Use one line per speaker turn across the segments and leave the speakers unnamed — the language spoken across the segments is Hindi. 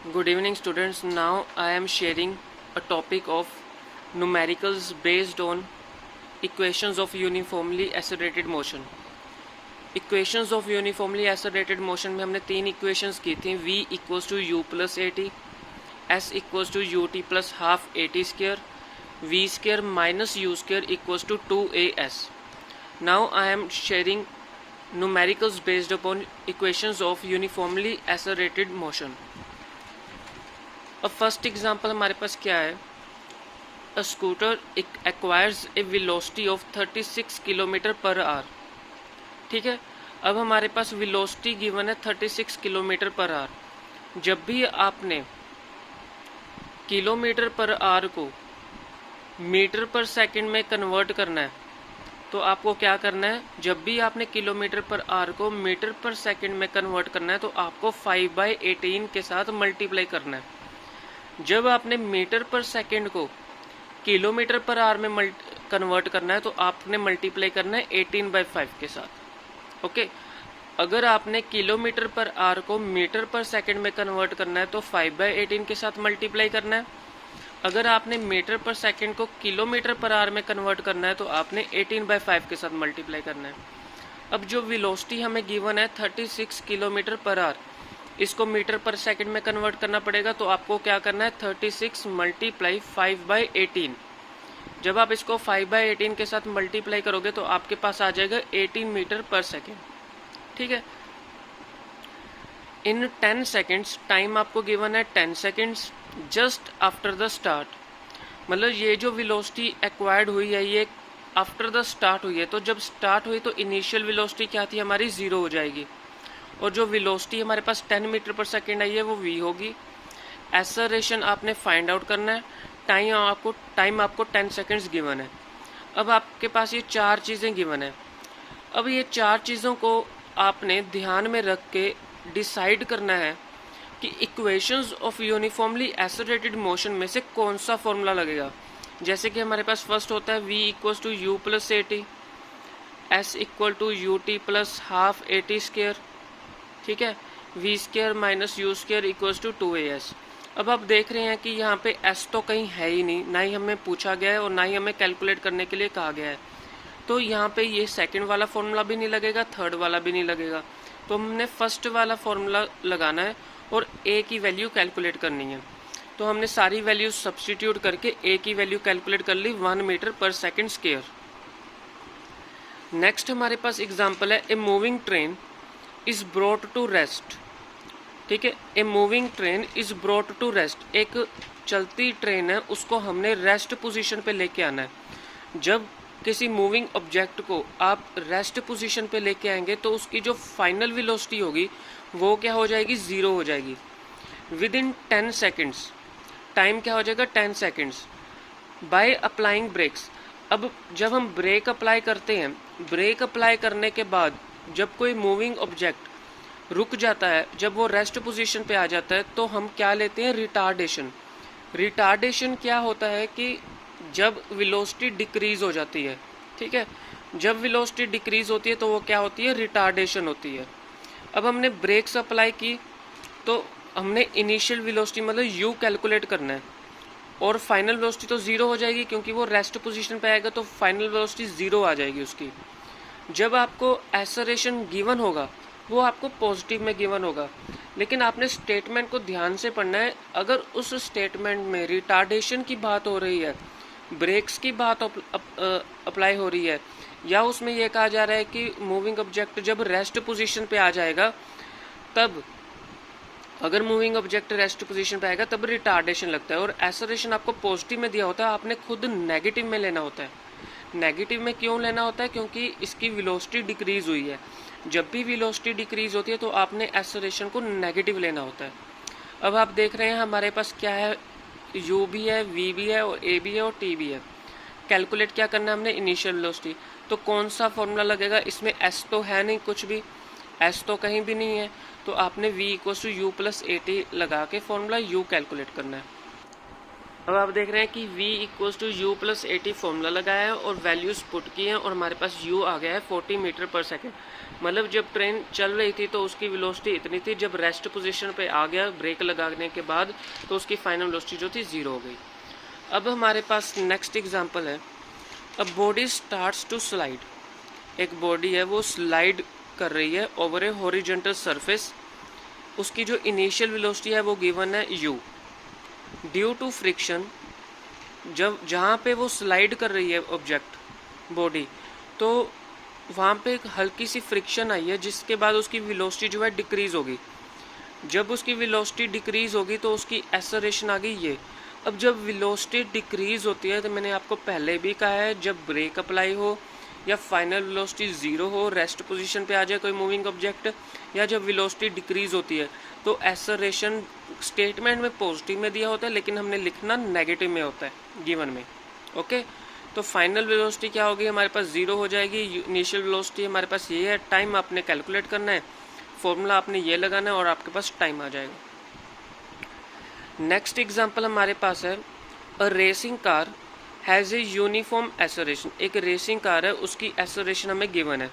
Good evening students. Now I am sharing a topic of numericals based on equations of uniformly accelerated motion. Equations of uniformly accelerated motion में हमने तीन equations की थी. V equals to u plus at, S equals to ut plus half at square, V square minus u square equals to 2as. Now I am sharing numericals based upon equations of uniformly accelerated motion. अब फर्स्ट एग्जांपल हमारे पास क्या है. A scooter acquires a velocity of 36 kilometre per hour. ठीक है, अब हमारे पास वेलोसिटी गिवन है 36 किलोमीटर पर आवर. जब भी आपने किलोमीटर पर आवर को मीटर पर सेकंड में कन्वर्ट करना है तो आपको क्या करना है. जब भी आपने किलोमीटर पर आवर को मीटर पर सेकंड में कन्वर्ट करना है तो आपको 5/18 के साथ मल्टीप्लाई करना है. जब आपने मीटर पर सेकंड को किलोमीटर पर आवर में कन्वर्ट करना है तो आपने मल्टीप्लाई करना है 18/5 के साथ. ओके, अगर आपने किलोमीटर पर आवर को मीटर पर सेकंड में कन्वर्ट करना है तो 5/18 के साथ मल्टीप्लाई करना है. अगर आपने मीटर पर सेकंड को किलोमीटर पर आवर में कन्वर्ट करना है तो आपने 18/5 के साथ मल्टीप्लाई करना है. अब जो वेलोसिटी हमें गिवन है 36 किलोमीटर पर आवर, इसको मीटर पर सेकंड में कन्वर्ट करना पड़ेगा. तो आपको क्या करना है, 36 मल्टीप्लाई 5/18. जब आप इसको 5/18 के साथ मल्टीप्लाई करोगे तो आपके पास आ जाएगा 18 मीटर पर सेकंड. ठीक है, इन 10 सेकंड्स टाइम आपको गिवन है 10 seconds just after the start. मतलब ये जो वेलोसिटी एक्वायर्ड हुई है ये आफ्टर द स्टार्ट हुई है. तो जब स्टार्ट हुई तो इनिशियल वेलोसिटी क्या थी हमारी, 0 हो जाएगी. और जो वेलोसिटी हमारे पास 10 मीटर पर सेकंड आई है वो v होगी. एक्सेलरेशन आपने फाइंड आउट करना है. टाइम आपको 10 सेकंड्स गिवन है. अब आपके पास ये चार चीज़ें गिवन है. अब ये चार चीज़ों को आपने ध्यान में रख के डिसाइड करना है कि equations of uniformly accelerated motion में से कौन सा फॉर्मूला लगेगा. जैसे कि हमारे पास फर्स्ट होता है v equals to u plus a t, s equal to u t plus half a t square. ठीक है, v square minus u square equals to 2as. अब आप देख रहे हैं कि यहाँ पे s तो कहीं है ही नहीं, ना ही हमें पूछा गया है और ना ही हमें कैलकुलेट करने के लिए कहा गया है. तो यहाँ पे ये सेकंड वाला फॉर्मूला भी नहीं लगेगा, थर्ड वाला भी नहीं लगेगा. तो हमने फर्स्ट वाला फॉर्मूला लगाना है और a की वैल्यू कैलकुलेट करनी है. तो हमने सारी वैल्यू सब्सटीट्यूट करके a की वैल्यू कैलकुलेट कर ली 1 metre per second square. Next हमारे पास एग्जाम्पल है, a moving train is brought to rest. ठीक है, a moving train is brought to rest. एक चलती ट्रेन है उसको हमने रेस्ट पोजीशन पे लेके आना है. जब किसी मूविंग ऑब्जेक्ट को आप रेस्ट पोजीशन पे लेके आएंगे तो उसकी जो फाइनल वेलोसिटी होगी वो क्या हो जाएगी, 0 हो जाएगी. विद इन 10 सेकेंड्स टाइम क्या हो जाएगा, 10 सेकेंड्स बाय अप्लाइंग ब्रेक्स. अब जब हम ब्रेक अप्लाई करते हैं, ब्रेक अप्लाई करने के बाद जब कोई मूविंग ऑब्जेक्ट रुक जाता है, जब वो रेस्ट पोजीशन पे आ जाता है तो हम क्या लेते हैं, रिटार्डेशन. रिटार्डेशन क्या होता है कि जब वेलोसिटी डिक्रीज हो जाती है. ठीक है, जब वेलोसिटी डिक्रीज होती है तो वो क्या होती है, रिटार्डेशन होती है. अब हमने ब्रेक्स अप्लाई की तो हमने इनिशियल वेलोसिटी मतलब u कैलकुलेट करना है और फाइनल वेलोसिटी तो 0 हो जाएगी क्योंकि वो रेस्ट पोजीशन पे आएगा तो फाइनल वेलोसिटी 0 आ जाएगी उसकी. जब आपको एक्सेलरेशन गिवन होगा वो आपको पॉजिटिव में गिवन होगा, लेकिन आपने स्टेटमेंट को ध्यान से पढ़ना है. अगर उस स्टेटमेंट में रिटार्डेशन की बात हो रही है, ब्रेक्स की बात अप्लाई हो रही है, या उसमें यह कहा जा रहा है कि मूविंग ऑब्जेक्ट जब रेस्ट पोजीशन पे आ जाएगा तब, अगर मूविंग ऑब्जेक्ट रेस्ट पोजीशन पे आएगा तब रिटार्डेशन लगता है. और एक्सेलरेशन आपको पॉजिटिव में दिया होता है, आपने खुद नेगेटिव में लेना होता है. नेगेटिव में क्यों लेना होता है, क्योंकि इसकी वेलोसिटी डिक्रीज हुई है. जब भी वेलोसिटी डिक्रीज होती है तो आपने एक्सेलरेशन को नेगेटिव लेना होता है. अब आप देख रहे हैं हमारे पास क्या है, u भी है, v भी है और a भी है और t भी है. कैलकुलेट क्या करना है हमने, इनिशियल वेलोसिटी. तो कौन सा फॉर्मूला लगेगा, इसमें s तो है नहीं, कुछ भी s तो कहीं भी नहीं है. तो आपने v equals to u plus a t लगा के फॉर्मूला u कैलकुलेट करना है. अब आप देख रहे हैं कि v equals to u plus a t formula लगाया है और वैल्यूज पुट की हैं और हमारे पास u आ गया है 40 मीटर पर सेकेंड. मतलब जब ट्रेन चल रही थी तो उसकी वेलोसिटी इतनी थी, जब रेस्ट पोजीशन पे आ गया ब्रेक लगाने के बाद तो उसकी फाइनल वेलोसिटी जो थी 0 हो गई। अब हमारे पास नेक्स्ट एग्जांपल है, a body starts to slide. एक बॉडी है वो स्लाइड कर रही है ओवर ए हॉरिजॉन्टल सरफेस। उसकी जो इनिशियल वेलोसिटी है वो गिवन है u। ड्यू टू फ्रिक्शन, जब जहाँ पे वो स्लाइड कर रही है ऑब्जेक्ट बॉडी, तो वहाँ पे एक हल्की सी फ्रिक्शन आई है जिसके बाद उसकी वेलोसिटी जो है डिक्रीज़ होगी। जब उसकी वेलोसिटी डिक्रीज़ होगी तो उसकी एक्सेलरेशन आ गई ये। अब जब वेलोसिटी डिक्रीज़ होती है तो मैंने आपको पहले भी कहा है, जब ब्रेक अप्लाई हो या फाइनल वेलोसिटी 0 हो, रेस्ट पोजीशन पे आ जाए कोई मूविंग ऑब्जेक्ट, या जब वेलोसिटी डिक्रीज़ होती है तो एक्सेलरेशन स्टेटमेंट में पॉजिटिव में दिया होता है लेकिन हमने लिखना नेगेटिव में होता है गिवन में। ओके, तो फाइनल वेलोसिटी क्या होगी, हमारे पास 0 हो जाएगी। इनिशियल वेलोसिटी हमारे पास ये है, टाइम आपने कैलकुलेट करना है, फॉर्मूला आपने ये लगाना है और आपके पास टाइम आ जाएगा। नेक्स्ट एग्जांपल हमारे पास है, अ racing car has a uniform acceleration. एक रेसिंग कार है, उसकी एक्सेलरेशन हमें गिवन है।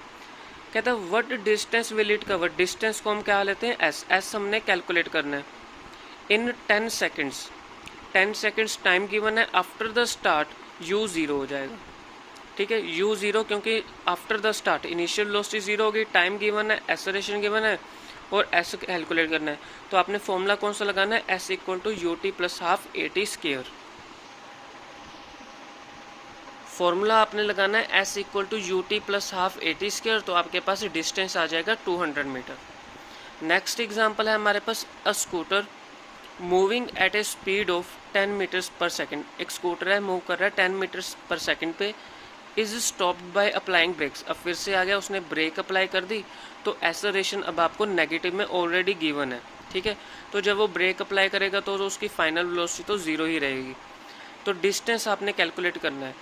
कहता है what distance will it cover. Distance को हम क्या लेते हैं एस हमने कैलकुलेट करना है। इन 10 सेकेंड्स, 10 सेकेंड्स टाइम गिवन है। आफ्टर द स्टार्ट u 0 हो जाएगा। ठीक है, u 0 क्योंकि after the start initial velocity 0 होगी, टाइम गिवन है, एक्सेलरेशन गिवन है और s कैलकुलेट करना है। तो आपने फॉर्मूला कौन सा लगाना है, s equal to u t plus half a t square. Formula आपने लगाना है s equal to u t plus half a t square. तो आपके पास डिस्टेंस आ जाएगा 200 मीटर। नेक्स्ट एग्जाम्पल है हमारे पास, a scooter moving at a speed of 10 metres per second. एक स्कूटर है, मूव कर रहा है 10 मीटर्स पर सेकेंड पे, is stopped by applying brakes. अब फिर से आ गया, उसने ब्रेक अप्लाई कर दी तो एक्सेलरेशन अब आपको नेगेटिव में ऑलरेडी गिवन है। ठीक है, तो जब वो ब्रेक अप्लाई करेगा तो उसकी फाइनल वेलोसिटी तो 0 ही रहेगी। तो डिस्टेंस आपने कैलकुलेट करना है,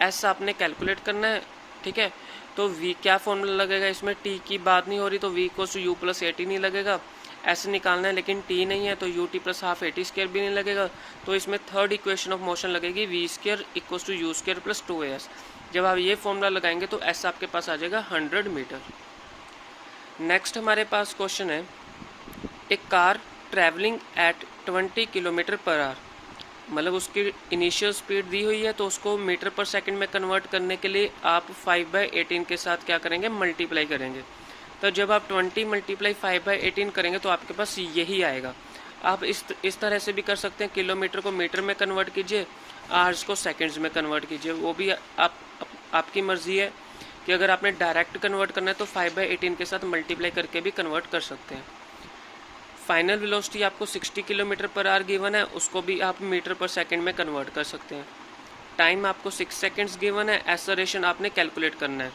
एस आपने कैलकुलेट करना है। ठीक है, तो v क्या फॉर्मूला लगेगा इसमें, t की बात नहीं हो रही तो v equal to u plus a t नहीं लगेगा। एस निकालना है लेकिन t नहीं है तो u t plus half a t square भी नहीं लगेगा। तो इसमें थर्ड इक्वेशन ऑफ मोशन लगेगी v square equal to u square plus 2as। जब आप ये फॉर्मूला लगाएंगे तो s आपके पास आ जाएगा 100 मीटर। नेक्स्ट हमारे पास क्वेश्चन है, एक car travelling eight 20 kilometre per our. मतलब उसकी इनिशियल स्पीड दी हुई है तो उसको मीटर पर सेकंड में कन्वर्ट करने के लिए आप 5/18 के साथ क्या करेंगे, मल्टीप्लाई करेंगे। तो जब आप 20 मल्टीप्लाई 5/18 करेंगे तो आपके पास यही आएगा। आप इस तरह से भी कर सकते हैं, किलोमीटर को मीटर में कन्वर्ट कीजिए, आवर्स को सेकंड्स में कन्वर्ट कीजिए, वो भी आपकी मर्ज़ी है कि अगर आपने डायरेक्ट कन्वर्ट करना है तो 5/18 के साथ मल्टीप्लाई करके भी कन्वर्ट कर सकते हैं। फाइनल वेलोसिटी आपको 60 किलोमीटर पर आवर गिवन है, उसको भी आप मीटर पर सेकंड में कन्वर्ट कर सकते हैं। टाइम आपको 6 सेकंड्स गिवन है, एक्सेलरेशन आपने कैलकुलेट करना है।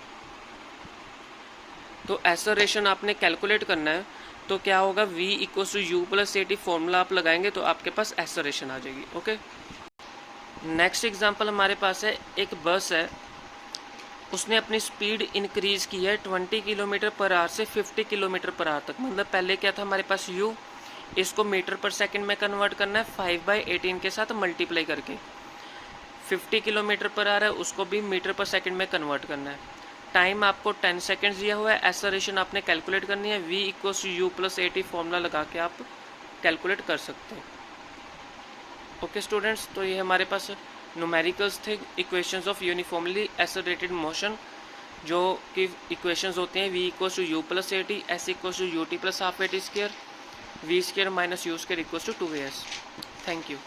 तो एक्सेलरेशन आपने कैलकुलेट करना है तो क्या होगा, v equal to u plus a t formula आप लगाएंगे तो आपके पास एक्सेलरेशन आ जाएगी। ओके, नेक्स्ट एग्जांपल हमारे पास है, एक बस है, उसने अपनी स्पीड इंक्रीज़ की है 20 किलोमीटर पर आवर से 50 किलोमीटर पर आवर तक। मतलब पहले क्या था हमारे पास u, इसको मीटर पर सेकंड में कन्वर्ट करना है 5/18 के साथ मल्टीप्लाई करके। 50 किलोमीटर पर आवर है, उसको भी मीटर पर सेकंड में कन्वर्ट करना है। टाइम आपको 10 सेकंड्स दिया हुआ है, एक्सेलरेशन आपने कैलकुलेट करनी है, v equal to u plus a t formula लगा के आप कैलकुलेट कर सकते हैं। ओके स्टूडेंट्स, तो ये हमारे पास न्यूमेरिकल्स थे, equations of uniformly accelerated motion, जो कि इक्वेशंस होते हैं v equal to u plus a t, s equal to u t plus half a t square, v square minus u square equal to 2as। Thank you.